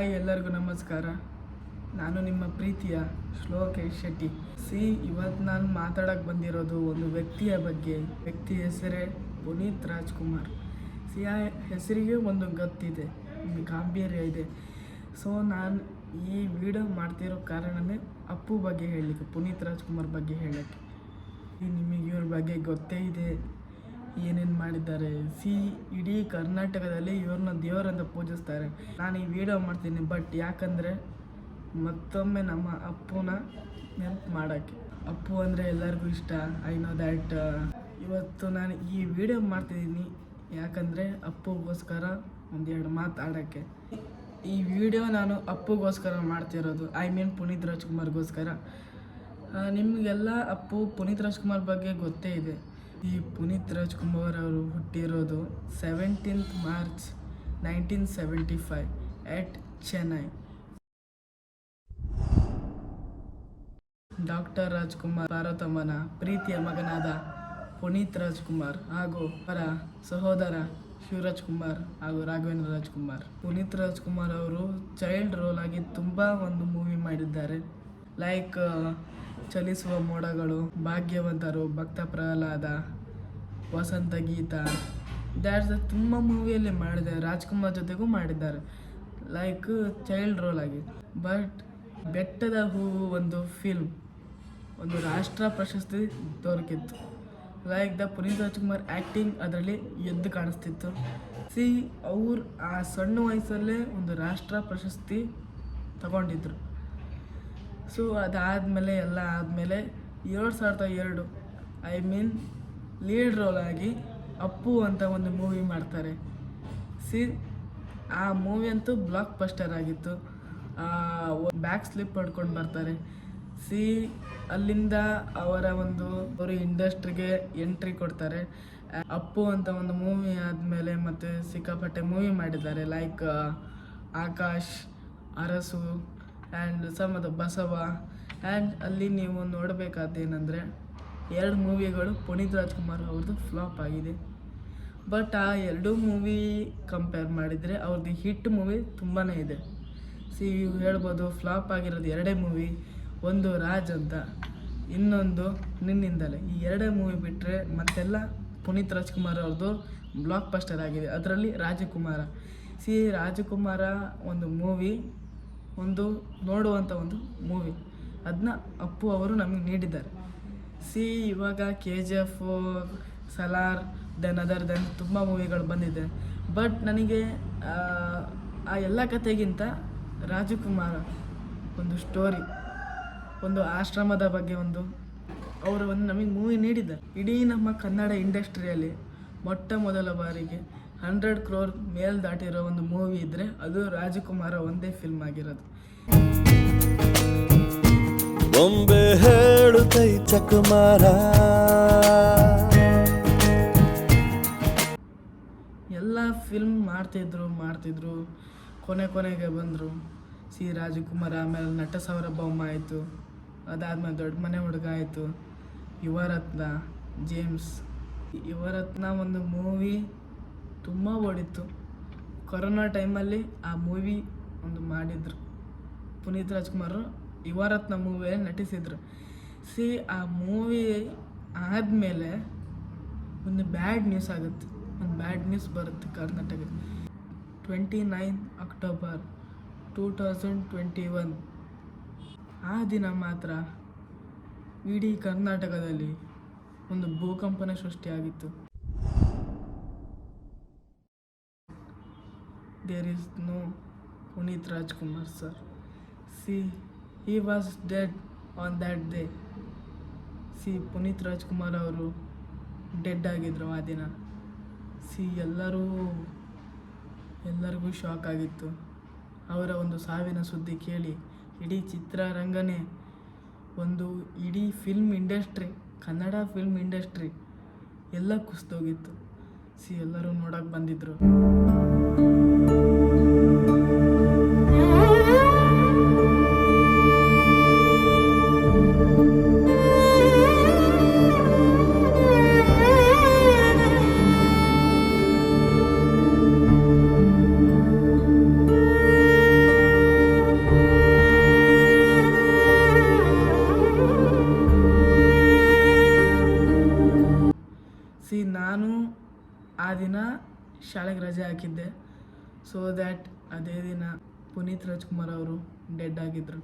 Hi, ಎಲ್ಲರಿಗೂ ನಮಸ್ಕಾರ. ನಾನು ನಿಮ್ಮ ಪ್ರೀತಿಯ ಶ್ಲೋಕೇಶ್ ಶೆಟ್ಟಿ. ಇವತ್ತು ನಾನು ಮಾತಾಡೋಕ್ಕೆ ಬಂದಿರೋದು ಒಂದು ವ್ಯಕ್ತಿಯ ಬಗ್ಗೆ. ವ್ಯಕ್ತಿ ಹೆಸರೇ ಪುನೀತ್ ರಾಜ್ಕುಮಾರ್. ಆ ಹೆಸರಿಗೆ ಒಂದು ಗತ್ತಿದೆ, ಒಂದು ಗಾಂಭೀರ್ಯ ಇದೆ. ನಾನು ಈ ವಿಡಿಯೋ ಮಾಡ್ತಿರೋ ಕಾರಣವೇ ಅಪ್ಪು ಬಗ್ಗೆ ಹೇಳಲಿಕ್ಕೆ, ಪುನೀತ್ ರಾಜ್ಕುಮಾರ್ ಬಗ್ಗೆ ಹೇಳೋಕ್ಕೆ. ನಿಮಗೆ ಇವ್ರ ಬಗ್ಗೆ ಗೊತ್ತೇ ಇದೆ, ಏನೇನು ಮಾಡಿದ್ದಾರೆ. ಇಡೀ ಕರ್ನಾಟಕದಲ್ಲಿ ಇವ್ರನ್ನ ದೇವರಂತ ಪೂಜಿಸ್ತಾರೆ. ನಾನು ಈ ವಿಡಿಯೋ ಮಾಡ್ತೀನಿ, ಬಟ್ ಯಾಕಂದರೆ ಮತ್ತೊಮ್ಮೆ ನಮ್ಮ ಅಪ್ಪುನ ನೆನಪು ಮಾಡೋಕ್ಕೆ. ಅಪ್ಪು ಅಂದರೆ ಎಲ್ಲರಿಗೂ ಇಷ್ಟ, ಐ ನೋ ದ್ಯಾಟ್. ಇವತ್ತು ನಾನು ಈ ವಿಡಿಯೋ ಮಾಡ್ತಿದ್ದೀನಿ ಯಾಕಂದರೆ ಅಪ್ಪುಗೋಸ್ಕರ ಒಂದೆರಡು ಮಾತಾಡೋಕ್ಕೆ. ಈ ವಿಡಿಯೋ ನಾನು ಅಪ್ಪುಗೋಸ್ಕರ ಮಾಡ್ತಿರೋದು, ಐ ಮೀನ್ ಪುನೀತ್ ರಾಜ್ಕುಮಾರ್ಗೋಸ್ಕರ. ನಿಮಗೆಲ್ಲ ಪುನೀತ್ ರಾಜ್ಕುಮಾರ್ ಬಗ್ಗೆ ಗೊತ್ತೇ ಇದೆ. ಈ ಪುನೀತ್ ರಾಜ್ಕುಮಾರ್ ಅವರು ಹುಟ್ಟಿರೋದು 17th ಮಾರ್ಚ್ 1975 ಎಟ್ ಚೆನ್ನೈ. ಡಾಕ್ಟರ್ ರಾಜ್ಕುಮಾರ್ ಪಾರ್ವತಮ್ಮನ ಪ್ರೀತಿಯ ಮಗನಾದ ಪುನೀತ್ ರಾಜ್ಕುಮಾರ್ ಹಾಗೂ ಅವರ ಸಹೋದರ ಶಿವರಾಜ್ ಕುಮಾರ್ ಹಾಗೂ ರಾಘವೇಂದ್ರ ರಾಜ್ಕುಮಾರ್. ಪುನೀತ್ ರಾಜ್ಕುಮಾರ್ ಅವರು ಚೈಲ್ಡ್ ರೋಲ್ ಆಗಿ ತುಂಬ ಒಂದು ಮೂವಿ ಮಾಡಿದ್ದಾರೆ. ಲೈಕ್ ಚಲಿಸುವ ಮೋಡಗಳು, ಭಾಗ್ಯವಂತರು, ಭಕ್ತ ಪ್ರಹ್ಲಾದ, ವಸಂತ ಗೀತ, ತುಂಬ ಮೂವಿಯಲ್ಲಿ ಮಾಡಿದ್ದಾರೆ. ರಾಜ್ಕುಮಾರ್ ಜೊತೆಗೂ ಮಾಡಿದ್ದಾರೆ, ಲೈಕ್ ಚೈಲ್ಡ್ ರೋಲ್ ಆಗಿ. ಬಟ್ ಬೆಟ್ಟದ ಹೂವು ಒಂದು ಫಿಲ್ಮ್, ಒಂದು ರಾಷ್ಟ್ರ ಪ್ರಶಸ್ತಿ ದೊರಕಿತ್ತು. ಲೈಕ್ ಪುನೀತ್ ರಾಜ್ಕುಮಾರ್ ಆ್ಯಕ್ಟಿಂಗ್ ಅದರಲ್ಲಿ ಎದ್ದು ಕಾಣಿಸ್ತಿತ್ತು. ಅವ್ರು ಆ ಸಣ್ಣ ವಯಸ್ಸಲ್ಲೇ ಒಂದು ರಾಷ್ಟ್ರ ಪ್ರಶಸ್ತಿ ತಗೊಂಡಿದ್ರು. ಅದಾದಮೇಲೆ ಎಲ್ಲ ಆದಮೇಲೆ 2002 ಐ ಮೀನ್ ಲೀಡ್ ರೋಲ್ ಆಗಿ ಅಪ್ಪು ಅಂತ ಒಂದು ಮೂವಿ ಮಾಡ್ತಾರೆ. ಆ ಮೂವಿ ಅಂತೂ ಬ್ಲಾಕ್ ಬಸ್ಟರ್ ಆಗಿತ್ತು. ಬ್ಯಾಕ್ ಸ್ಲಿಪ್ ಹೊಡ್ಕೊಂಡು ಬರ್ತಾರೆ. ಅಲ್ಲಿಂದ ಅವರು ಇಂಡಸ್ಟ್ರಿಗೆ ಎಂಟ್ರಿ ಕೊಡ್ತಾರೆ. ಅಪ್ಪು ಅಂತ ಒಂದು ಮೂವಿ ಆದಮೇಲೆ ಮತ್ತು ಸಿಕ್ಕಾಪಟ್ಟೆ ಮೂವಿ ಮಾಡಿದ್ದಾರೆ. ಲೈಕ್ ಆಕಾಶ್, ಅರಸು ಆ್ಯಂಡ್ ಸಮದ ಬಸವ. ಆ್ಯಂಡ್ ಅಲ್ಲಿ ನೀವು ನೋಡಬೇಕಾದ್ದೇನೆಂದರೆ 2 ಮೂವಿಗಳು ಪುನೀತ್ ರಾಜ್ಕುಮಾರ್ ಅವ್ರದ್ದು ಫ್ಲಾಪ್ ಆಗಿದೆ. ಬಟ್ ಆ 2 ಮೂವಿ ಕಂಪೇರ್ ಮಾಡಿದರೆ ಅವ್ರದ್ದು ಹಿಟ್ ಮೂವಿ ತುಂಬಾ ಇದೆ. ಹೇಳ್ಬೋದು ಫ್ಲಾಪ್ ಆಗಿರೋದು 2 ಮೂವಿ, ಒಂದು ರಾಜ್ ಅಂತ, ಇನ್ನೊಂದು ನಿನ್ನಿಂದಲೇ. ಈ 2 ಮೂವಿ ಬಿಟ್ಟರೆ ಮತ್ತೆಲ್ಲ ಪುನೀತ್ ರಾಜ್ಕುಮಾರ್ ಅವ್ರದ್ದು ಬ್ಲಾಕ್ ಬಸ್ಟರ್ ಆಗಿದೆ. ಅದರಲ್ಲಿ ರಾಜಕುಮಾರ. ರಾಜಕುಮಾರ ಒಂದು ಮೂವಿ, ಒಂದು ನೋಡುವಂಥ ಒಂದು ಮೂವಿ, ಅದನ್ನ ಅಪ್ಪು ಅವರು ನಮಗೆ ನೀಡಿದ್ದಾರೆ. ಇವಾಗ KGF, ಸಲಾರ್, ದೆನ್ ತುಂಬ ಮೂವಿಗಳು ಬಂದಿದೆ. ಬಟ್ ನನಗೆ ಆ ಎಲ್ಲ ಕಥೆಗಿಂತ ರಾಜಕುಮಾರ ಒಂದು ಸ್ಟೋರಿ, ಒಂದು ಆಶ್ರಮದ ಬಗ್ಗೆ ಅವರು ನಮಗೆ ಮೂವಿ ನೀಡಿದ್ದಾರೆ. ಇಡೀ ನಮ್ಮ ಕನ್ನಡ ಇಂಡಸ್ಟ್ರಿಯಲ್ಲಿ ಮೊಟ್ಟ ಮೊದಲ ಬಾರಿಗೆ 100 crore ಮೇಲ್ ದಾಟಿರೋ ಒಂದು ಮೂವಿ ಇದ್ದರೆ ಅದು ರಾಜಕುಮಾರ ಒಂದೇ ಫಿಲ್ಮ್ ಆಗಿರೋದು. ಬೊಂಬೆ ಹೇಳುತ್ತೈತ ಕುಮಾರ. ಎಲ್ಲ ಫಿಲ್ಮ್ ಮಾಡ್ತಿದ್ರು ಕೊನೆಗೆ ಬಂದರು ರಾಜಕುಮಾರ. ಆಮೇಲೆ ನಟ ಸಾರ್ವಭೌಮ ಆಯಿತು, ಅದಾದಮೇಲೆ ದೊಡ್ಡ ಮನೆ ಹುಡುಗ ಆಯಿತು, ಯುವರತ್ನ, ಜೇಮ್ಸ್. ಯುವರತ್ನ ಒಂದು ಮೂವಿ ತುಂಬ ಓಡಿತ್ತು. ಕೊರೋನಾ ಟೈಮಲ್ಲಿ ಆ ಮೂವಿ ಒಂದು ಮಾಡಿದರು. ಪುನೀತ್ ರಾಜ್ಕುಮಾರ್ ಯುವರತ್ನ ಮೂವಿಯಲ್ಲಿ ನಟಿಸಿದರು. ಆ ಮೂವಿ ಆದಮೇಲೆ ಒಂದು ಬ್ಯಾಡ್ ನ್ಯೂಸ್ ಆಗುತ್ತೆ, ಒಂದು ಬ್ಯಾಡ್ ನ್ಯೂಸ್ ಬರುತ್ತೆ ಕರ್ನಾಟಕಕ್ಕೆ. 29 ಅಕ್ಟೋಬರ್ 2021 ಆ ದಿನ ಮಾತ್ರ ಇಡೀ ಕರ್ನಾಟಕದಲ್ಲಿ ಒಂದು ಭೂಕಂಪನ ಸೃಷ್ಟಿಯಾಗಿತ್ತು. There is no Puneeth Rajkumar sir. he was dead on that day. Puneeth Rajkumar ಅವರು ಡೆಡ್ ಆಗಿದ್ರು ಆ ದಿನ. ಎಲ್ಲರಿಗೂ ಶಾಕ್ ಆಗಿತ್ತು. ಅವರ ಒಂದು ಸಾವಿನ ಸುದ್ದಿ ಕೇಳಿ ಇಡೀ ಚಿತ್ರರಂಗನೇ, ಒಂದು ಇಡೀ film industry, Kannada film industry ಎಲ್ಲ ಕುಸಿದೋಗಿತ್ತು. ಎಲ್ಲರೂ ನೋಡೋಕೆ ಬಂದಿದ್ದರು. ಶಾಲೆಗೆ ರಜೆ ಹಾಕಿದ್ದೆ. ಸೊ ದ್ಯಾಟ್ ಅದೇ ದಿನ ಪುನೀತ್ ರಾಜ್ಕುಮಾರ್ ಅವರು ಡೆಡ್ ಆಗಿದ್ದರು.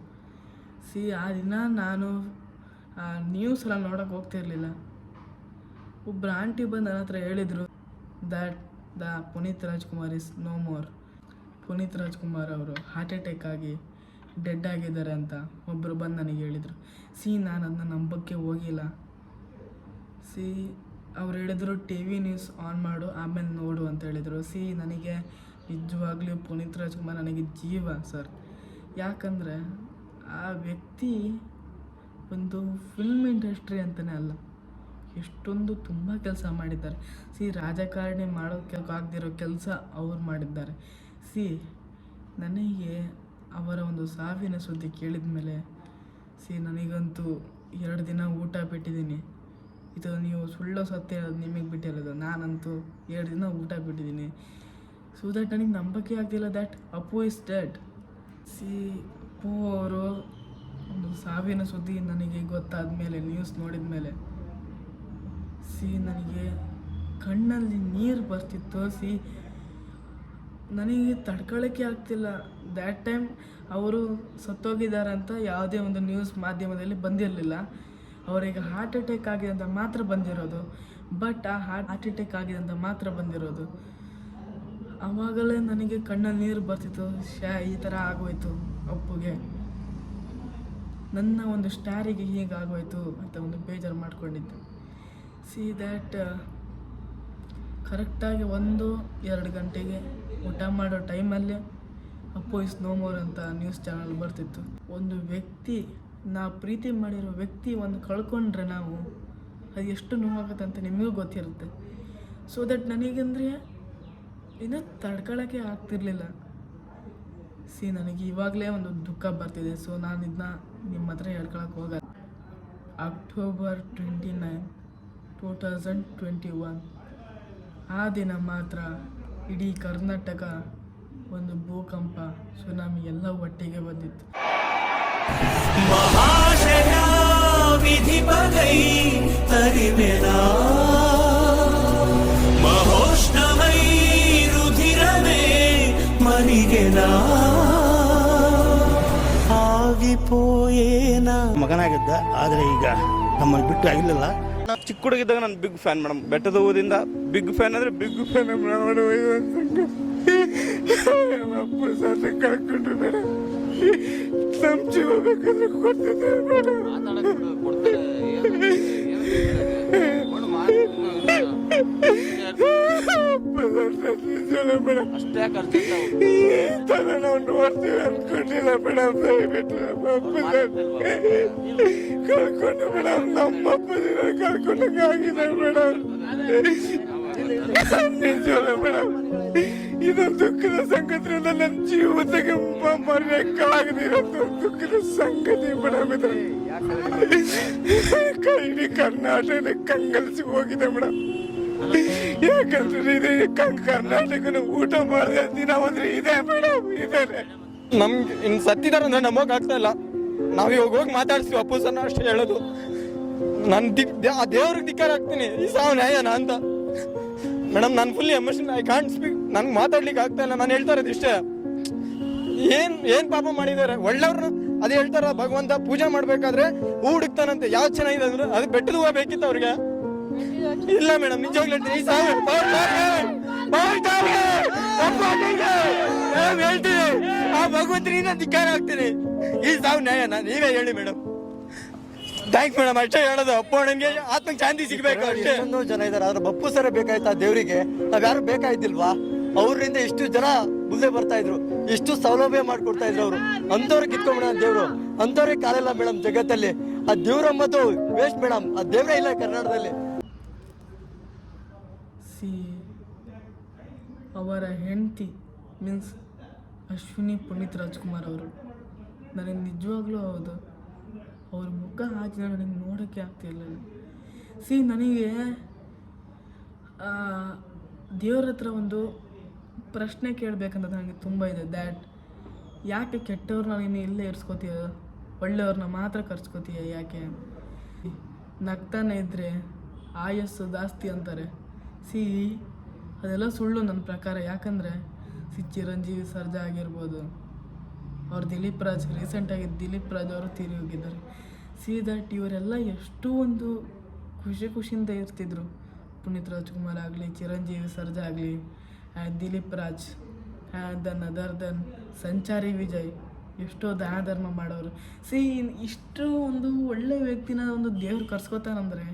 ಆ ದಿನ ನಾನು ನ್ಯೂಸ್ ಎಲ್ಲ ನೋಡೋಕೆ ಹೋಗ್ತಿರ್ಲಿಲ್ಲ. ಒಬ್ಬರು ಆಂಟಿ ಬಂದು ನನ್ನ ಹತ್ರ ಹೇಳಿದರು that Puneeth Rajkumar is no more. Puneeth Rajkumar ಅವರು ಹಾರ್ಟ್ ಅಟ್ಯಾಕ್ ಆಗಿ ಡೆಡ್ ಆಗಿದ್ದಾರೆ ಅಂತ ಒಬ್ಬರು ಬಂದು ನನಗೆ ಹೇಳಿದರು. ನಾನು ಅದನ್ನ ನಂಬಕ್ಕೆ ಹೋಗಿಲ್ಲ. ಅವ್ರು ಹೇಳಿದರು ಟಿ ವಿ ನ್ಯೂಸ್ ಆನ್ ಮಾಡು ಆಮೇಲೆ ನೋಡು ಅಂತ ಹೇಳಿದರು. ನನಗೆ ನಿಜವಾಗ್ಲೂ ಪುನೀತ್ ರಾಜ್ಕುಮಾರ್ ನನಗೆ ಜೀವ ಸರ್. ಯಾಕಂದರೆ ಆ ವ್ಯಕ್ತಿ ಒಂದು ಫಿಲ್ಮ್ ಇಂಡಸ್ಟ್ರಿ ಅಂತಲೇ ಅಲ್ಲ, ಎಷ್ಟೊಂದು ತುಂಬ ಕೆಲಸ ಮಾಡಿದ್ದಾರೆ. ರಾಜಕಾರಣಿ ಮಾಡೋಕ್ಕೆ ಆಗದಿರೋ ಕೆಲಸ ಅವ್ರು ಮಾಡಿದ್ದಾರೆ. ನನಗೆ ಅವರ ಒಂದು ಸಾವಿನ ಸುದ್ದಿ ಕೇಳಿದ ಮೇಲೆ ನನಗಂತೂ 2 ದಿನ ಊಟ ಬಿಟ್ಟಿದ್ದೀನಿ. ಇದು ನೀವು ಸುಳ್ಳು ಸತ್ಯ ನಿಮಗೆ ಬಿಟ್ಟಿರೋದು. ನಾನಂತೂ 2 ದಿನ ಊಟ ಬಿಟ್ಟಿದ್ದೀನಿ. ಸೊ ದ್ಯಾಟ್ ನನಗೆ ನಂಬಕ್ಕೆ ಆಗ್ತಿಲ್ಲ that Appu is dead. Appu ಅವರು ಒಂದು ಸಾವಿನ ಸುದ್ದಿ ನನಗೆ ಗೊತ್ತಾದ ಮೇಲೆ, ನ್ಯೂಸ್ ನೋಡಿದ ಮೇಲೆ ನನಗೆ ಕಣ್ಣಲ್ಲಿ ನೀರು ಬರ್ತಿತ್ತು. ನನಗೆ ತಡ್ಕೊಳ್ಳೋಕ್ಕೆ ಆಗ್ತಿಲ್ಲ. ದ್ಯಾಟ್ ಟೈಮ್ ಅವರು ಸತ್ತೋಗಿದ್ದಾರೆ ಅಂತ ಯಾವುದೇ ಒಂದು ನ್ಯೂಸ್ ಮಾಧ್ಯಮದಲ್ಲಿ ಬಂದಿರಲಿಲ್ಲ. ಅವರಿಗೆ ಹಾರ್ಟ್ ಅಟ್ಯಾಕ್ ಆಗಿದೆ ಅಂತ ಮಾತ್ರ ಬಂದಿರೋದು. ಬಟ್ ಆ ಹಾರ್ಟ್ ಅಟ್ಯಾಕ್ ಆಗಿದೆ ಅಂತ ಮಾತ್ರ ಬಂದಿರೋದು. ಆವಾಗಲೇ ನನಗೆ ಕಣ್ಣಲ್ಲಿ ನೀರು ಬರ್ತಿತ್ತು. ಈ ಥರ ಆಗೋಯ್ತು ಅಪ್ಪುಗೆ, ನನ್ನ ಒಂದು ಸ್ಟಾರಿಗೆ ಹೀಗಾಗೋಯ್ತು ಅಂತ ಒಂದು ಬೇಜಾರು ಮಾಡ್ಕೊಂಡಿದ್ದೆ. ದ್ಯಾಟ್ ಕರೆಕ್ಟಾಗಿ 1-2 ಗಂಟೆಗೆ ಊಟ ಮಾಡೋ ಟೈಮಲ್ಲೇ ಅಪ್ಪು ಇಸ್ ನೋ ಮೋರ್ ಅಂತ ನ್ಯೂಸ್ ಚಾನಲ್ ಬರ್ತಿತ್ತು. ಒಂದು ವ್ಯಕ್ತಿ, ನಾವು ಪ್ರೀತಿ ಮಾಡಿರೋ ವ್ಯಕ್ತಿ ಒಂದು ಕಳ್ಕೊಂಡ್ರೆ ನಾವು ಅದು ಎಷ್ಟು ನೋವಾಗುತ್ತೆ ಅಂತ ನಿಮಗೂ ಗೊತ್ತಿರುತ್ತೆ. ಸೊ ದಟ್ ನನಗಂದರೆ ಇನ್ನೂ ತಡ್ಕೊಳ್ಳೋಕ್ಕೆ ಆಗ್ತಿರ್ಲಿಲ್ಲ. ನನಗೆ ಇವಾಗಲೇ ಒಂದು ದುಃಖ ಬರ್ತಿದೆ. ಸೊ ನಾನು ಇದನ್ನ ನಿಮ್ಮ ಹತ್ರ ಹೇಳ್ಕೊಳಕ್ಕೆ ಹೋಗಲ್ಲ. ಅಕ್ಟೋಬರ್ 29, 2021 ಆ ದಿನ ಮಾತ್ರ ಇಡೀ ಕರ್ನಾಟಕ ಒಂದು ಭೂಕಂಪ, ಸುನಾಮಿ ಎಲ್ಲ ಒಟ್ಟಿಗೆ ಬಂದಿತ್ತು. ಮಹಾಶಯ ವಿಧಿ ಬಗೈ ತರಿವೆನಾ ಮಹೋಷ್ಣಮೈ ರುಧಿರವೇ ಮನಿಗೆನಾ ಆಗಿಪೋಯೇನ ಮಗನಾಗಿದ್ದ. ಆದರೆ ಈಗ ನಮ್ಮನ್ನು ಬಿಟ್ಟು ಆಗಿರಲಿಲ್ಲ. ಚಿಕ್ಕ ಹುಡುಗಿದ್ದಾಗ ನಾನು ಬಿಗ್ ಫ್ಯಾನ್ ಮೇಡಮ್. ಬೆಟ್ಟದ ಹೂದಿಂದ ಬಿಗ್ ಫ್ಯಾನ್ ಅಂದರೆ ಬಿಗ್ ಫ್ಯಾನ್ ಅಪ್ಪು ಸರ್ ಕಳ್ಕೊಂಡ್ರು ಮೇಡಮ್. ನಮ್ಮ ಜೀವ ಬೇಕಾದ್ರೆ ಕೊಡ್ತಿದ್ದೆ ಮೇಡಮ್. ಮೇಡಮ್ ನಾವು ನೋಡ್ತೀವಿ ಅನ್ಕೊಂಡಿಲ್ಲ ಮೇಡಮ್. ದಯವಿಟ್ಟು ಕಳ್ಕೊಂಡು ಮೇಡಮ್, ನಮ್ಮ ಅಪ್ಪದಿನ ಕಳ್ಕೊಂಡಂಗೆ ಆಗಿದೆ ಮೇಡಮ್. ನಿಜವಲ್ಲ ಮೇಡಮ್, ಇದೊಂದು ದುಃಖದ ಸಂಗತಿ. ನನ್ನ ಜೀವನಕ್ಕೆ ಮರೆಯಕ್ಕಾಗದಿರೋದು ದುಃಖದ ಸಂಗತಿ ಮೇಡಮ್. ಇದು ಇಡೀ ಕರ್ನಾಟಕ ಕಂಗಲ್ಸಿ ಹೋಗಿದೆ ಮೇಡಮ್. ಯಾಕಂದ್ರೆ ಇದೆ ಕರ್ನಾಟಕನ ಊಟ ಮಾಡಿದ ದಿನ ಅಂದ್ರೆ ಇದೆ ಮೇಡಮ್, ಇದೇನೆ. ನಮ್ಗೆ ಇನ್ನು ಸತ್ತಿದಾರ ಅಂದ್ರೆ ನಮಗ್ ಆಗ್ತಾ ಇಲ್ಲ. ನಾವ್ ಇವಾಗ ಹೋಗಿ ಮಾತಾಡ್ತೀವಿ ಅಪ್ಪು ಸರ್ನ ಅಷ್ಟೇ ಹೇಳೋದು. ನನ್ ಆ ದೇವ್ರಿಗೆ ಧಿಕ್ಕಾರ ಆಗ್ತೀನಿ, ಈ ಸಾವು ನ್ಯಾಯನ ಅಂತ ಮೇಡಮ್. ನಾನು fully emotion, I can't speak. ನನ್ಗೆ ಮಾತಾಡ್ಲಿಕ್ಕೆ ಆಗ್ತಾ ಇಲ್ಲ. ನಾನು ಹೇಳ್ತಾ ಇರೋದು ಇಷ್ಟೇ, ಏನ್ ಪಾಪ ಮಾಡಿದ್ದಾರೆ ಒಳ್ಳೆಯವ್ರನ್ನ. ಅದೇ ಹೇಳ್ತಾರ ಭಗವಂತ ಪೂಜೆ ಮಾಡ್ಬೇಕಾದ್ರೆ ಹೂ ಹುಡುಕ್ತಾನಂತೆ. ಯಾವ್ದು ಚೆನ್ನಾಗಿದೆ ಅಂದ್ರೆ ಅದು ಬೆಟ್ಟದ ಹೂವು ಬೇಕಿತ್ತು ಅವ್ರಿಗೆ. ಇಲ್ಲ ಮೇಡಮ್, ನಿಜವಾಗ್ಲೂ ಹೇಳ್ತೀನಿ, ಈ ಸಾವು ಹೇಳ್ತೀನಿ, ಆ ಭಗವಂತನಿಂದ ಧಿಕ್ಕಾರ ಆಗ್ತೀನಿ. ಈ ಸಾವು ನ್ಯಾಯನ ನೀವೇ ಹೇಳಿ ಮೇಡಮ್. ಥ್ಯಾಂಕ್ಸ್ ಮೇಡಮ್, ಅಷ್ಟೇ ಹೇಳೋದು. ಅಪ್ಪು ಅಣ್ಣಂಗೆ ಆತ್ಮಕ್ಕೆ ಶಾಂತಿ ಸಿಗ್ಬೇಕು ಅಷ್ಟೇ. ಎಷ್ಟೊಂದು ಜನ ಇದ್ದಾರೆ, ಆದ್ರೆ ಬಪ್ಪು ಸರ ಬೇಕಾಯ್ತಾ ದೇವರಿಗೆ? ನಾವ್ಯಾರು ಬೇಕಾಯ್ತಿಲ್ವಾ? ಅವ್ರಿಂದ ಇಷ್ಟು ಜನ ಮುಂದೆ ಬರ್ತಾ ಇದ್ರು, ಇಷ್ಟು ಸೌಲಭ್ಯ ಮಾಡ್ಕೊಡ್ತಾ ಇದ್ರು. ಅವರು ಅಂತವ್ರಿಗೆ ಕಿತ್ಕೊಂಡ್ಬಿಡ ದೇವ್ರು. ಅಂತವ್ರಿಗೆ ಕಾಲಿಲ್ಲ ಮೇಡಮ್ ಜಗತ್ತಲ್ಲಿ. ಆ ದೇವ್ರ ಮತ್ತು ವೇಸ್ಟ್ ಮೇಡಮ್, ಆ ದೇವ್ರೇ ಇಲ್ಲ ಕರ್ನಾಟಕದಲ್ಲಿ. ಅವರ ಹೆಂಡತಿ ಮೀನ್ಸ್ ಅಶ್ವಿನಿ ಪುನೀತ್ ರಾಜ್ಕುಮಾರ್ ಅವರು, ನನಗೆ ನಿಜವಾಗ್ಲೂ ಹೌದು ಅವ್ರ ಮುಖ ಆ ದಿನ ನನಗೆ ನೋಡೋಕ್ಕೆ ಆಗ್ತಿರಲಿಲ್ಲ. ನನಗೆ ದೇವ್ರ ಹತ್ರ ಒಂದು ಪ್ರಶ್ನೆ ಕೇಳಬೇಕಂತ ನನಗೆ ತುಂಬ ಇದೆ. ದ್ಯಾಟ್ ಯಾಕೆ ಕೆಟ್ಟವ್ರನ್ನ ನೀನು ಇಲ್ಲೇ ಇರಿಸ್ಕೋತೀಯ, ಒಳ್ಳೆಯವ್ರನ್ನ ಮಾತ್ರ ಕರ್ಸ್ಕೋತೀಯ ಯಾಕೆ? ನಗ್ತಾನೆ ಇದ್ದರೆ ಆಯಸ್ಸು ಜಾಸ್ತಿ ಅಂತಾರೆ. ಅದೆಲ್ಲ ಸುಳ್ಳು ನನ್ನ ಪ್ರಕಾರ. ಯಾಕಂದರೆ ಚಿರಂಜೀವಿ ಸರ್ಜಾ ಆಗಿರ್ಬೋದು, ಅವ್ರು ದಿಲೀಪ್ ರಾಜ್, ರೀಸೆಂಟಾಗಿ ದಿಲೀಪ್ ರಾಜ್ ಅವರು ತೀರಿ ಹೋಗಿದ್ದಾರೆ. ದಟ್ ಇವರೆಲ್ಲ ಎಷ್ಟು ಒಂದು ಖುಷಿಯಿಂದ ಇರ್ತಿದ್ರು. ಪುನೀತ್ ರಾಜ್ಕುಮಾರ್ ಆಗಲಿ, ಚಿರಂಜೀವಿ ಸರ್ಜಾ ಆಗಲಿ, ದಿಲೀಪ್ ರಾಜ್, ದನ್ ಸಂಚಾರಿ ವಿಜಯ್, ಎಷ್ಟೋ ದಾನ ಧರ್ಮ ಮಾಡೋರು. ಇಷ್ಟು ಒಂದು ಒಳ್ಳೆ ವ್ಯಕ್ತಿನ ಒಂದು ದೇವ್ರು ಕರ್ಸ್ಕೊತಾನಂದರೆ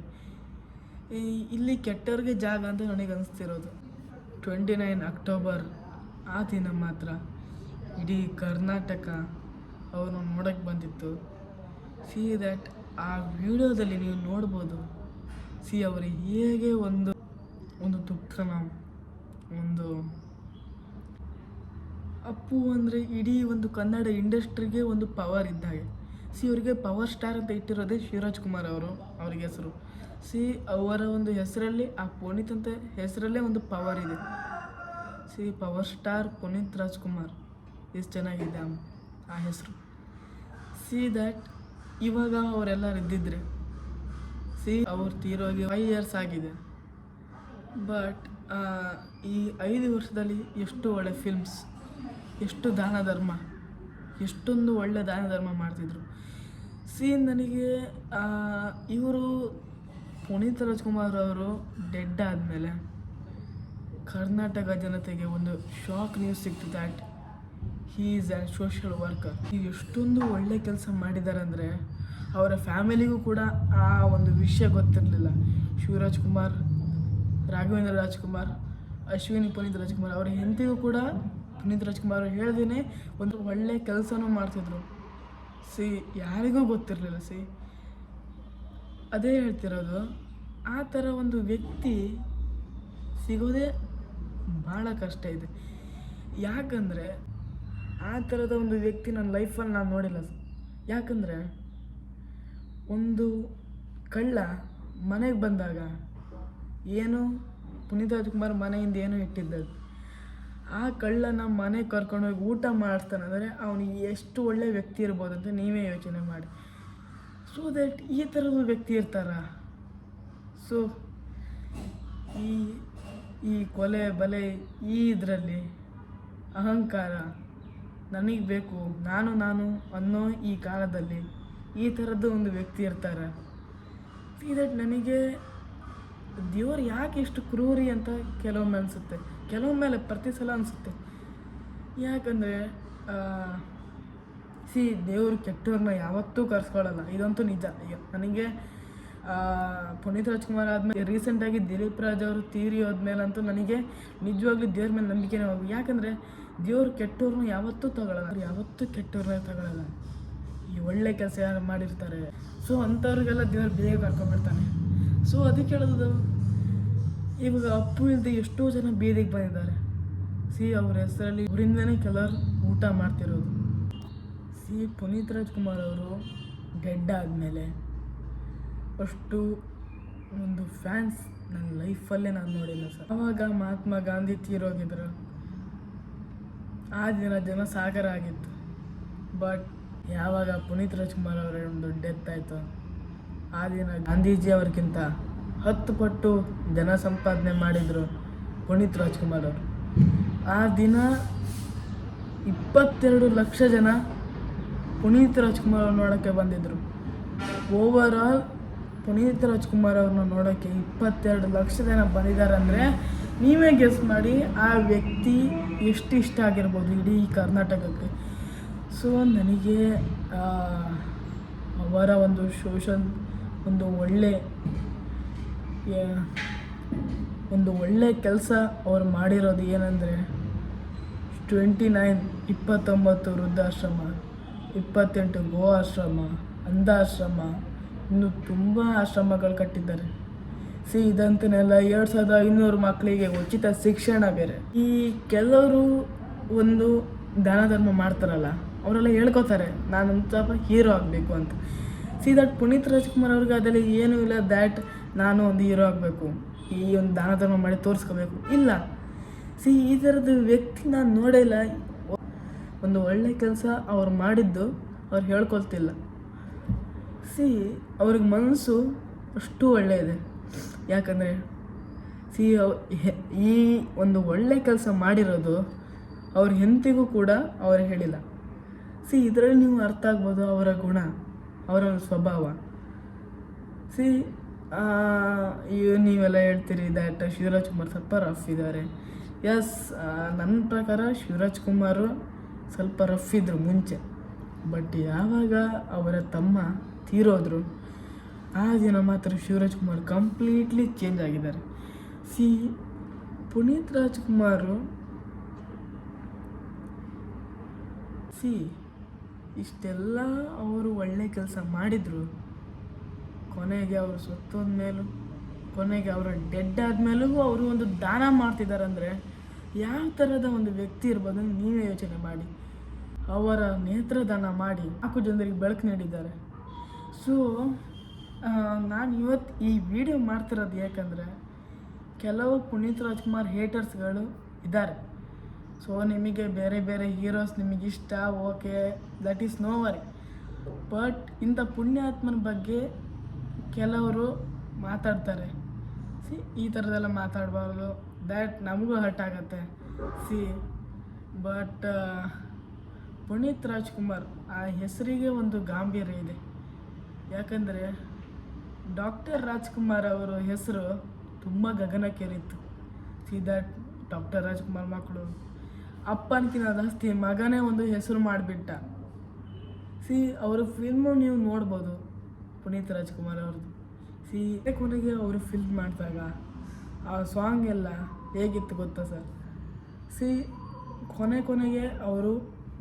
ಇಲ್ಲಿ ಕೆಟ್ಟವ್ರಿಗೆ ಜಾಗ ಅಂತ ನನಗೆ ಅನಿಸ್ತಿರೋದು. 29 ಅಕ್ಟೋಬರ್ ಆ ದಿನ ಮಾತ್ರ ಇಡೀ ಕರ್ನಾಟಕ ಅವ್ರನ್ನ ನೋಡೋಕ್ಕೆ ಬಂದಿತ್ತು. ದಟ್ ಆ ವಿಡಿಯೋದಲ್ಲಿ ನೀವು ನೋಡ್ಬೋದು. ಅವರು ಹೇಗೆ ಒಂದು ದುಃಖನ, ಒಂದು ಅಪ್ಪು ಅಂದರೆ ಇಡೀ ಒಂದು ಕನ್ನಡ ಇಂಡಸ್ಟ್ರಿಗೆ ಒಂದು ಪವರ್ ಇದ್ದಾಗೆ. ಅವರಿಗೆ ಪವರ್ ಸ್ಟಾರ್ ಅಂತ ಇಟ್ಟಿರೋದೇ ಶಿವರಾಜ್ ಕುಮಾರ್ ಅವ್ರಿಗೆ ಹೆಸರು. ಅವರ ಒಂದು ಹೆಸರಲ್ಲಿ, ಆ ಪುನೀತ್ ಅಂತ ಹೆಸರಲ್ಲೇ ಒಂದು ಪವರ್ ಇದೆ. ಪವರ್ ಸ್ಟಾರ್ ಪುನೀತ್ ರಾಜ್ಕುಮಾರ್ ಎಷ್ಟು ಚೆನ್ನಾಗಿದೆ ಆ ಹೆಸರು. ದಟ್ ಇವಾಗ ಅವರೆಲ್ಲರೂ ಇದ್ದಿದ್ರೆ, ಅವ್ರು ತೀರೋಗಿ 5 years ಆಗಿದೆ. ಬಟ್ ಈ 5 ವರ್ಷದಲ್ಲಿ ಎಷ್ಟು ಒಳ್ಳೆ ಫಿಲ್ಮ್ಸ್, ಎಷ್ಟು ದಾನ ಧರ್ಮ, ಎಷ್ಟೊಂದು ಒಳ್ಳೆ ದಾನ ಧರ್ಮ ಮಾಡ್ತಿದ್ರು. ನನಗೆ ಇವರು ಪುನೀತ್ ರಾಜ್ಕುಮಾರ್ ಅವರು ಡೆಡ್ ಆದಮೇಲೆ ಕರ್ನಾಟಕ ಜನತೆಗೆ ಒಂದು ಶಾಕ್ ನ್ಯೂಸ್ ಸಿಕ್ತು. That he is an social worker. ಎಷ್ಟೊಂದು ಒಳ್ಳೆ ಕೆಲಸ ಮಾಡಿದ್ದಾರೆ ಅಂದರೆ ಅವರ ಫ್ಯಾಮಿಲಿಗೂ ಕೂಡ ಆ ಒಂದು ವಿಷಯ ಗೊತ್ತಿರಲಿಲ್ಲ. ಶಿವರಾಜ್ ಕುಮಾರ್, ರಾಘವೇಂದ್ರ ರಾಜ್ಕುಮಾರ್, ಅಶ್ವಿನಿ ಪುನೀತ್ ರಾಜ್ಕುಮಾರ್ ಅವರ ಹೆಂಡತಿಗೂ ಕೂಡ ಪುನೀತ್ ರಾಜ್ಕುಮಾರ್ ಹೇಳ್ದೇ ಒಂದು ಒಳ್ಳೆ ಕೆಲಸನೂ ಮಾಡ್ತಿದ್ರು. ಯಾರಿಗೂ ಗೊತ್ತಿರಲಿಲ್ಲ. ಅದೇ ಹೇಳ್ತಿರೋದು, ಆ ಥರ ಒಂದು ವ್ಯಕ್ತಿ ಸಿಗೋದೇ ಭಾಳ ಕಷ್ಟ ಇದೆ. ಯಾಕಂದರೆ ಆ ಥರದ ಒಂದು ವ್ಯಕ್ತಿ ನನ್ನ ಲೈಫಲ್ಲಿ ನಾನು ನೋಡಿಲ್ಲ. ಯಾಕಂದರೆ ಒಂದು ಕಳ್ಳ ಮನೆಗೆ ಬಂದಾಗ ಏನು ಪುನೀತ್ ರಾಜ್ಕುಮಾರ್ ಮನೆಯಿಂದ ಏನೂ ಇಟ್ಟಿದ್ದದು, ಆ ಕಳ್ಳನ ಮನೆಗೆ ಕರ್ಕೊಂಡೋಗಿ ಊಟ ಮಾಡಿಸ್ತಾನೆ ಅಂದರೆ ಅವನಿಗೆ ಎಷ್ಟು ಒಳ್ಳೆ ವ್ಯಕ್ತಿ ಇರ್ಬೋದು ಅಂತ ನೀವೇ ಯೋಚನೆ ಮಾಡಿ. ದಟ್ ಈ ಥರದ ವ್ಯಕ್ತಿ ಇರ್ತಾರ. ಈ ಕೊಲೆ ಬಲೆ ಈ ಇದರಲ್ಲಿ ಅಹಂಕಾರ, ನನಗೆ ಬೇಕು, ನಾನು ಅನ್ನೋ ಈ ಕಾಲದಲ್ಲಿ ಈ ಥರದ್ದು ಒಂದು ವ್ಯಕ್ತಿ ಇರ್ತಾರೆ. ದಟ್ ನನಗೆ ದೇವ್ರು ಯಾಕೆ ಎಷ್ಟು ಕ್ರೂರಿ ಅಂತ ಕೆಲವೊಮ್ಮೆ ಅನಿಸುತ್ತೆ, ಕೆಲವೊಮ್ಮೆಲೆ ಪ್ರತಿ ಸಲ ಅನಿಸುತ್ತೆ. ಯಾಕಂದರೆ ದೇವರು ಕೆಟ್ಟವ್ರನ್ನ ಯಾವತ್ತೂ ಕರ್ಸ್ಕೊಳ್ಳಲ್ಲ, ಇದಂತೂ ನಿಜ. ನನಗೆ ಪುನೀತ್ ರಾಜ್ಕುಮಾರ್ ಆದಮೇಲೆ ರೀಸೆಂಟಾಗಿ ದಿಲೀಪ್ ರಾಜ್ ಅವರು ತೀರಿ ಹೋದ್ಮೇಲಂತೂ ನನಗೆ ನಿಜವಾಗ್ಲೂ ದೇವ್ರ ಮೇಲೆ ನಂಬಿಕೆನೇ ಹೋಗಿ. ಯಾಕಂದರೆ ದೇವ್ರು ಕೆಟ್ಟವ್ರನ್ನ ಯಾವತ್ತೂ ತಗೊಳ್ಳಲ್ಲ, ಯಾವತ್ತೂ ಕೆಟ್ಟವ್ರನ್ನ ತಗೊಳ್ಳಲ್ಲ. ಈ ಒಳ್ಳೆ ಕೆಲಸ ಯಾರು ಮಾಡಿರ್ತಾರೆ ಅಂಥವ್ರಿಗೆಲ್ಲ ದೇವ್ರು ಬೇಗ ಕರ್ಕೊಂಡ್ಬಿಡ್ತಾನೆ. ಅದಕ್ಕೆ ಹೇಳೋದು, ಇವಾಗ ಅಪ್ಪು ಇಲ್ಲದೆ ಎಷ್ಟೋ ಜನ ಬೀದಿಗೆ ಬಂದಿದ್ದಾರೆ. ಅವ್ರ ಹೆಸರಲ್ಲಿ ಅವರಿಂದನೇ ಕೆಲವರು ಊಟ ಮಾಡ್ತಿರೋದು. ಪುನೀತ್ ರಾಜ್ಕುಮಾರ್ ಅವರು ಡೆಡ್ ಆದಮೇಲೆ ಅಷ್ಟು ಒಂದು ಫ್ಯಾನ್ಸ್ ನನ್ನ ಲೈಫಲ್ಲೇ ನಾನು ನೋಡಿಲ್ಲ ಸರ್. ಆವಾಗ ಮಹಾತ್ಮ ಗಾಂಧಿ ತೀರೋಗಿದ್ರು, ಆ ದಿನ ಜನ ಸಾಗರ ಆಗಿತ್ತು. ಬಟ್ ಯಾವಾಗ ಪುನೀತ್ ರಾಜ್ಕುಮಾರ್ ಅವರ ಒಂದು ಡೆತ್ ಆಯಿತು, ಆ ದಿನ ಗಾಂಧೀಜಿ ಅವ್ರಿಗಿಂತ 10 ಪಟ್ಟು ಜನ ಸಂಪಾದನೆ ಮಾಡಿದರು ಪುನೀತ್ ರಾಜ್ಕುಮಾರ್ ಅವರು. ಆ ದಿನ 22 ಲಕ್ಷ ಜನ ಪುನೀತ್ ರಾಜ್ಕುಮಾರ್ ಅವ್ರು ನೋಡೋಕ್ಕೆ ಬಂದಿದ್ದರು. ಓವರ್ ಆಲ್ ಪುನೀತ್ ರಾಜ್ಕುಮಾರ್ ಅವ್ರನ್ನ ನೋಡೋಕ್ಕೆ 22 ಲಕ್ಷ ಜನ ಬಂದಿದ್ದಾರೆ ಅಂದರೆ ನೀವೇ ಗೆಸ್ ಮಾಡಿ ಆ ವ್ಯಕ್ತಿ ಎಷ್ಟು ಇಷ್ಟ ಆಗಿರ್ಬೋದು ಇಡೀ ಕರ್ನಾಟಕಕ್ಕೆ. ನನಗೆ ಅವರ ಒಂದು ಒಂದು ಒಳ್ಳೆ ಕೆಲಸ ಅವ್ರು ಮಾಡಿರೋದು ಏನಂದರೆ 29 ವೃದ್ಧಾಶ್ರಮ, 28 ಗೋ ಆಶ್ರಮ, ಅಂಧಾಶ್ರಮ, ಇನ್ನು ತುಂಬ ಆಶ್ರಮಗಳು ಕಟ್ಟಿದ್ದಾರೆ. ಇದಂತನೆಲ್ಲ 2500 ಮಕ್ಕಳಿಗೆ ಉಚಿತ ಶಿಕ್ಷಣ ಬೇರೆ. ಈ ಕೆಲವರು ಒಂದು ದಾನ ಧರ್ಮ ಮಾಡ್ತಾರಲ್ಲ, ಅವರೆಲ್ಲ ಹೇಳ್ಕೊತಾರೆ ನಾನೊಂದು ಸ್ವಲ್ಪ ಹೀರೋ ಆಗಬೇಕು ಅಂತ. ದಟ್ ಪುನೀತ್ ರಾಜ್ಕುಮಾರ್ ಅವ್ರಿಗೆ ಅದರಲ್ಲಿ ಏನೂ ಇಲ್ಲ. ದ್ಯಾಟ್ ನಾನು ಒಂದು ಹೀರೋ ಆಗಬೇಕು, ಈ ಒಂದು ದಾನ ಧರ್ಮ ಮಾಡಿ ತೋರಿಸ್ಕೋಬೇಕು, ಇಲ್ಲ. ಈ ಥರದ ವ್ಯಕ್ತಿ ನಾನು ನೋಡಿಲ್ಲ. ಒಂದು ಒಳ್ಳೆ ಕೆಲಸ ಅವ್ರು ಮಾಡಿದ್ದು ಅವ್ರು ಹೇಳ್ಕೊಳ್ತಿಲ್ಲ. ಅವ್ರಿಗೆ ಮನಸ್ಸು ಅಷ್ಟು ಒಳ್ಳೆಯದೆ. ಯಾಕಂದರೆ ಸಿ ಈ ಒಂದು ಒಳ್ಳೆ ಕೆಲಸ ಮಾಡಿರೋದು ಅವ್ರ ಹೆಂಡತಿಗೂ ಕೂಡ ಅವರು ಹೇಳಿಲ್ಲ. ಸಿ ಇದರಲ್ಲಿ ನೀವು ಅರ್ಥ ಆಗ್ಬೋದು ಅವರ ಗುಣ, ಅವರ ಒಂದು ಸ್ವಭಾವ. ಸಿ ನೀವೆಲ್ಲ ಹೇಳ್ತೀರಿ ದ್ಯಾಟ್ ಶಿವರಾಜ್ ಕುಮಾರ್ ಸ್ವಲ್ಪ ರಫ್ ಇದ್ದಾರೆ. ಎಸ್, ನನ್ನ ಪ್ರಕಾರ ಶಿವರಾಜ್ ಕುಮಾರು ಸ್ವಲ್ಪ ರಫ್ ಇದ್ದರು ಮುಂಚೆ. ಬಟ್ ಯಾವಾಗ ಅವರ ತಮ್ಮ ತೀರೋದ್ರು ಆ ದಿನ ಮಾತ್ರ ಶಿವರಾಜ್ ಕುಮಾರ್ ಕಂಪ್ಲೀಟ್ಲಿ ಚೇಂಜ್ ಆಗಿದ್ದಾರೆ. ಸಿ ಪುನೀತ್ ರಾಜ್ಕುಮಾರು ಇಷ್ಟೆಲ್ಲ ಅವರು ಒಳ್ಳೆ ಕೆಲಸ ಮಾಡಿದರು, ಕೊನೆಗೆ ಅವರು ಸತ್ತೋದ ಮೇಲೂ, ಕೊನೆಗೆ ಅವರು ಡೆಡ್ ಆದಮೇಲೂ ಅವರು ಒಂದು ದಾನ ಮಾಡ್ತಿದ್ದಾರೆ ಅಂದರೆ ಯಾವ ಥರದ ಒಂದು ವ್ಯಕ್ತಿ ಇರ್ಬೋದು ನೀವೇ ಯೋಚನೆ ಮಾಡಿ. ಅವರ ನೇತ್ರದಾನ ಮಾಡಿ 4 ಜನರಿಗೆ ಬೆಳಕು ನೀಡಿದ್ದಾರೆ. ಸೊ ನಾನು ಇವತ್ತು ಈ ವಿಡಿಯೋ ಮಾಡ್ತಿರೋದು ಯಾಕಂದರೆ ಕೆಲವು ಪುನೀತ್ ರಾಜ್ಕುಮಾರ್ ಹೇಟರ್ಸ್ಗಳು ಇದ್ದಾರೆ. ಸೊ ನಿಮಗೆ ಬೇರೆ ಬೇರೆ ಹೀರೋಸ್ ನಿಮಗಿಷ್ಟ, okay, that is no worry. But ಇಂಥ ಪುಣ್ಯಾತ್ಮನ ಬಗ್ಗೆ ಕೆಲವರು ಮಾತಾಡ್ತಾರೆ. ಈ ಥರದ್ದೆಲ್ಲ ಮಾತಾಡಬಾರ್ದು, ದ್ಯಾಟ್ ನಮಗೂ ಹರ್ಟ್ ಆಗುತ್ತೆ. ಬಟ್ ಪುನೀತ್ ರಾಜ್ಕುಮಾರ್ ಆ ಹೆಸರಿಗೆ ಒಂದು ಗಾಂಭೀರ್ಯ ಇದೆ. ಯಾಕಂದರೆ ಡಾಕ್ಟರ್ ರಾಜ್ಕುಮಾರ್ ಅವರ ಹೆಸರು ತುಂಬ ಗಗನಕ್ಕೇರಿತ್ತು. ದ್ಯಾಟ್ ಡಾಕ್ಟರ್ ರಾಜ್ಕುಮಾರ್ ಮಕ್ಕಳು ಅಪ್ಪನಕಿನ ಜಾಸ್ತಿ ಮಗನೇ ಒಂದು ಹೆಸರು ಮಾಡಿಬಿಟ್ಟ. ಅವರ ಫಿಲ್ಮು ನೀವು ನೋಡ್ಬೋದು ಪುನೀತ್ ರಾಜ್ಕುಮಾರ್ ಅವ್ರದ್ದು. ಕೊನೆಗೆ ಅವರು ಫಿಲ್ಮ್ ಮಾಡಿದಾಗ ಆ ಸಾಂಗ್ ಎಲ್ಲ ಹೇಗಿತ್ತು ಗೊತ್ತಾ ಸರ್? ಕೊನೆಗೆ ಅವರು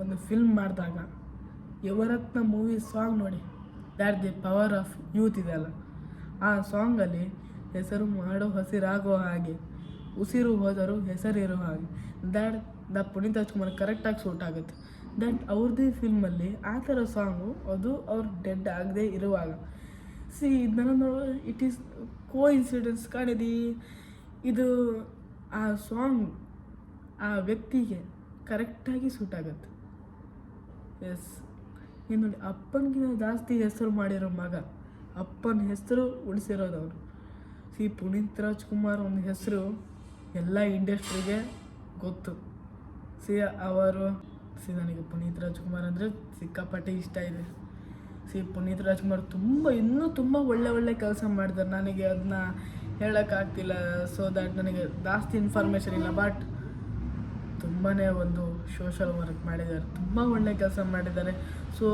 ಒಂದು ಫಿಲ್ಮ್ ಮಾಡಿದಾಗ ಯುವರತ್ನ ಮೂವಿ ಸಾಂಗ್ ನೋಡಿ, that the power of youth ಇದೆಯಲ್ಲ, ಆ ಸಾಂಗಲ್ಲಿ ಹೆಸರು ಮಾಡೋ ಹಸಿರಾಗೋ ಹಾಗೆ, ಉಸಿರು ಹೋದರೂ ಹೆಸರಿರೋ ಹಾಗೆ, ದ್ಯಾಟ್ ದ ಪುನೀತ್ ರಾಜ್ಕುಮಾರ್ ಕರೆಕ್ಟಾಗಿ ಸೂಟ್ ಆಗುತ್ತೆ. ದ್ಯಾಟ್ ಅವ್ರದ್ದೇ ಫಿಲ್ಮಲ್ಲಿ ಆ ಥರ ಸಾಂಗು, ಅದು ಅವ್ರು ಡೆಡ್ ಆಗದೆ ಇರುವಾಗ. ಇದನ್ನು ಇಟ್ ಈಸ್ ಕೋ ಇನ್ಸಿಡೆನ್ಸ್ ಕಾಣಿದೆ. ಇದು ಆ ಸಾಂಗ್ ಆ ವ್ಯಕ್ತಿಗೆ ಕರೆಕ್ಟಾಗಿ ಸೂಟ್ ಆಗುತ್ತೆ. ಎಸ್, ಇನ್ನು ನೋಡಿ, ಅಪ್ಪನಿಗಿಂತ ಜಾಸ್ತಿ ಹೆಸರು ಮಾಡಿರೋ ಮಗ, ಅಪ್ಪನ ಹೆಸರು ಉಳಿಸಿರೋದು ಅವರು. ಪುನೀತ್ ರಾಜ್ಕುಮಾರ್ ಒಂದು ಹೆಸರು ಎಲ್ಲ ಇಂಡಸ್ಟ್ರಿಗೆ ಗೊತ್ತು. ಅವರು ನನಗೆ ಪುನೀತ್ ರಾಜ್ಕುಮಾರ್ ಅಂದರೆ ಸಿಕ್ಕಾಪಟ್ಟೆ ಇಷ್ಟ ಇದೆ. ಪುನೀತ್ ರಾಜ್ಕುಮಾರ್ ಇನ್ನೂ ತುಂಬ ಒಳ್ಳೆ ಕೆಲಸ ಮಾಡಿದ್ದಾರೆ. ನನಗೆ ಅದನ್ನ ಹೇಳೋಕ್ಕಾಗ್ತಿಲ್ಲ, ಸೊ ದ್ಯಾಟ್ ನನಗೆ ಜಾಸ್ತಿ ಇನ್ಫಾರ್ಮೇಷನ್ ಇಲ್ಲ. ಬಟ್ ತುಂಬಾ ಒಂದು ಸೋಷಲ್ ವರ್ಕ್ ಮಾಡಿದ್ದಾರೆ, ತುಂಬ ಒಳ್ಳೆ ಕೆಲಸ ಮಾಡಿದ್ದಾರೆ. ಸೊ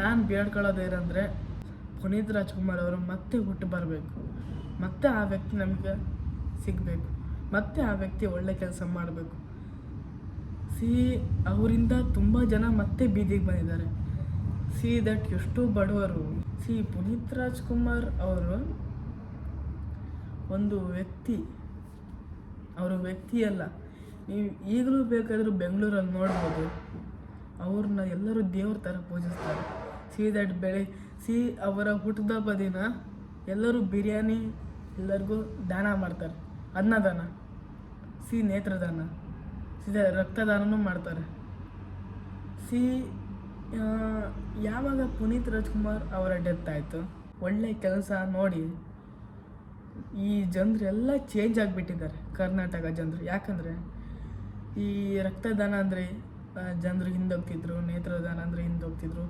ನಾನು ಬೇಡ್ಕೊಳ್ಳೋದೇನೆಂದರೆ ಪುನೀತ್ ರಾಜ್ಕುಮಾರ್ ಅವರು ಮತ್ತೆ ಹುಟ್ಟು ಬರಬೇಕು, ಮತ್ತೆ ಆ ವ್ಯಕ್ತಿ ನಮಗೆ ಸಿಗಬೇಕು, ಮತ್ತೆ ಆ ವ್ಯಕ್ತಿ ಒಳ್ಳೆ ಕೆಲಸ ಮಾಡಬೇಕು. ಅವರಿಂದ ತುಂಬ ಜನ ಮತ್ತೆ ಬೀದಿಗೆ ಬಂದಿದ್ದಾರೆ. ದಟ್ ಎಷ್ಟು ಬಡವರು. ಪುನೀತ್ ರಾಜ್ಕುಮಾರ್ ಅವರು ಒಂದು ವ್ಯಕ್ತಿ, ಅವರು ವ್ಯಕ್ತಿಯಲ್ಲ. ನೀವು ಈಗಲೂ ಬೇಕಾದರೂ ಬೆಂಗಳೂರಲ್ಲಿ ನೋಡ್ಬೋದು, ಅವ್ರನ್ನ ಎಲ್ಲರೂ ದೇವ್ರ ಥರ ಪೂಜಿಸ್ತಾರೆ. ದಟ್ ಅವರ ಹುಟ್ಟುಹಬ್ಬ ದಿನ ಎಲ್ಲರೂ ಬಿರಿಯಾನಿ ಎಲ್ಲರಿಗೂ ದಾನ ಮಾಡ್ತಾರೆ, ಅನ್ನದಾನ, ನೇತ್ರದಾನ, ರಕ್ತದಾನನೂ ಮಾಡ್ತಾರೆ. ಯಾವಾಗ ಪುನೀತ್ ರಾಜ್ಕುಮಾರ್ ಅವರ ಡೆತ್ ಆಯಿತು, ಒಳ್ಳೆ ಕೆಲಸ ನೋಡಿ ಈ ಜನರೆಲ್ಲ ಚೇಂಜ್ ಆಗಿಬಿಟ್ಟಿದ್ದಾರೆ, ಕರ್ನಾಟಕ ಜನರು. ಯಾಕಂದರೆ ಈ ರಕ್ತದಾನ ಅಂದರೆ ಜನರು ಹಿಂದೋಗ್ತಿದ್ರು, ನೇತ್ರದಾನ ಅಂದರೆ ಹಿಂದೋಗ್ತಿದ್ರು.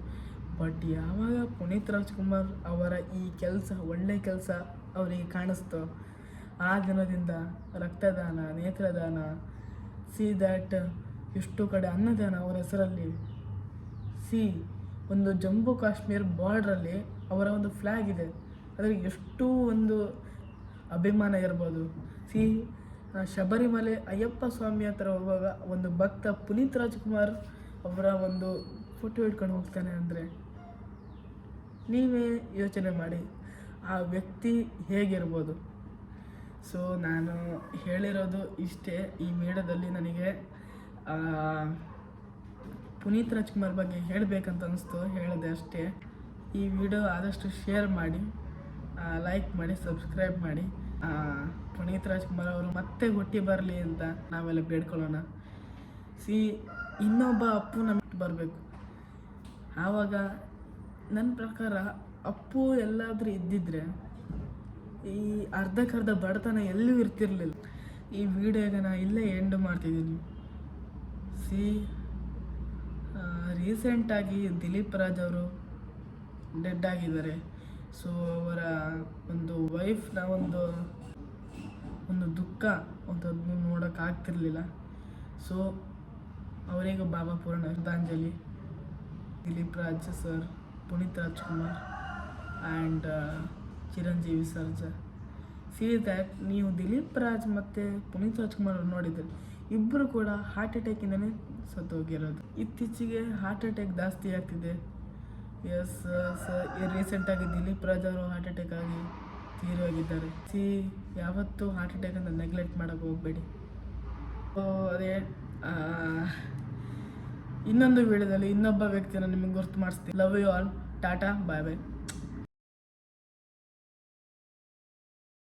ಬಟ್ ಯಾವಾಗ ಪುನೀತ್ ರಾಜ್ಕುಮಾರ್ ಅವರ ಈ ಕೆಲಸ, ಒಳ್ಳೆ ಕೆಲಸ ಅವರಿಗೆ ಕಾಣಿಸ್ತೋ, ಆ ದಿನದಿಂದ ರಕ್ತದಾನ, ನೇತ್ರದಾನ, ದ್ಯಾಟ್ ಎಷ್ಟು ಕಡೆ ಅನ್ನದಾನ ಅವರ ಹೆಸರಲ್ಲಿ. ಒಂದು ಜಮ್ಮು ಕಾಶ್ಮೀರ ಬಾರ್ಡ್ರಲ್ಲಿ ಅವರ ಒಂದು ಫ್ಲ್ಯಾಗ್ ಇದೆ, ಅದರಲ್ಲಿ ಎಷ್ಟು ಒಂದು ಅಭಿಮಾನ ಇರ್ಬೋದು. ಶಬರಿಮಲೆ ಅಯ್ಯಪ್ಪ ಸ್ವಾಮಿ ಹತ್ರ ಹೋಗುವಾಗ ಒಂದು ಭಕ್ತ ಪುನೀತ್ ರಾಜ್ಕುಮಾರ್ ಅವರ ಒಂದು ಫೋಟೋ ಹಿಡ್ಕೊಂಡು ಹೋಗ್ತಾನೆ ಅಂದರೆ ನೀವೇ ಯೋಚನೆ ಮಾಡಿ ಆ ವ್ಯಕ್ತಿ ಹೇಗಿರ್ಬೋದು. ಸೊ ನಾನು ಹೇಳಿರೋದು ಇಷ್ಟೇ ಈ ವಿಡಿಯೋದಲ್ಲಿ. ನನಗೆ ಪುನೀತ್ ರಾಜ್ಕುಮಾರ್ ಬಗ್ಗೆ ಹೇಳಬೇಕಂತ ಅನಿಸ್ತು, ಹೇಳಿದೆ ಅಷ್ಟೇ. ಈ ವಿಡಿಯೋ ಆದಷ್ಟು ಶೇರ್ ಮಾಡಿ, ಲೈಕ್ ಮಾಡಿ, ಸಬ್ಸ್ಕ್ರೈಬ್ ಮಾಡಿ. ಪುನೀತ್ ರಾಜ್ಕುಮಾರ್ ಅವರು ಮತ್ತೆ ಹುಟ್ಟಿ ಬರಲಿ ಅಂತ ನಾವೆಲ್ಲ ಬೇಡ್ಕೊಳ್ಳೋಣ. ಇನ್ನೊಬ್ಬ ಅಪ್ಪು ನಮಗೆ ಬರಬೇಕು. ಆವಾಗ ನನ್ನ ಪ್ರಕಾರ ಅಪ್ಪು ಎಲ್ಲಾದರೂ ಇದ್ದಿದ್ರೆ ಈ ಅರ್ಧಕ್ಕರ್ಧ ಬಡತನ ಎಲ್ಲೂ ಇರ್ತಿರ್ಲಿಲ್ಲ. ಈ ವಿಡಿಯೋಗೆ ನಾನು ಇಲ್ಲೇ ಎಂಡ್ ಮಾಡ್ತಿದ್ದೀನಿ. ರೀಸೆಂಟಾಗಿ ದಿಲೀಪ್ ರಾಜ್ ಅವರು ಡೆಡ್ ಆಗಿದ್ದಾರೆ. ಸೊ ಅವರ ಒಂದು ವೈಫ್ನ ಒಂದು ದುಃಖ ಅದನ್ನು ನೋಡೋಕ್ಕಾಗ್ತಿರ್ಲಿಲ್ಲ. ಸೊ ಅವರಿಗೂ ಬಾಬಾ ಪೂರ್ಣ ಶ್ರದ್ಧಾಂಜಲಿ. Dileep Raj sir, Puneeth Rajkumar and Chiranjeevi Sarja. That ನೀವು ದಿಲೀಪ್ ರಾಜ್ ಮತ್ತು ಪುನೀತ್ ರಾಜ್ಕುಮಾರ್ ಅವ್ರು ನೋಡಿದರೆ ಇಬ್ಬರು ಕೂಡ ಹಾರ್ಟ್ ಅಟ್ಯಾಕಿಂದನೇ ಸತ್ತೋಗಿರೋದು. ಇತ್ತೀಚೆಗೆ ಹಾರ್ಟ್ ಅಟ್ಯಾಕ್ ಜಾಸ್ತಿ ಆಗ್ತಿದೆ. ಎಸ್ ರೀಸೆಂಟಾಗಿ ದಿಲೀಪ್ ರಾಜ್ ಅವರು ಹಾರ್ಟ್ ಅಟ್ಯಾಕ್ ಆಗಿ ತೀರೋಗಿದ್ದಾರೆ. ಯಾವತ್ತೂ ಹಾರ್ಟ್ ಅಟ್ಯಾಕ್ ಅಂತ ನೆಗ್ಲೆಕ್ಟ್ ಮಾಡೋಕ್ಕೆ ಹೋಗಬೇಡಿ. ಅದೇ ಇನ್ನೊಂದು ವಿಡಿಯೋದಲ್ಲಿ ಇನ್ನೊಬ್ಬ ವ್ಯಕ್ತಿಯನ್ನು ನಿಮಗೆ ಗುರ್ತು ಮಾಡಿಸ್ತೀನಿ. Love you all. Tata, bye bye.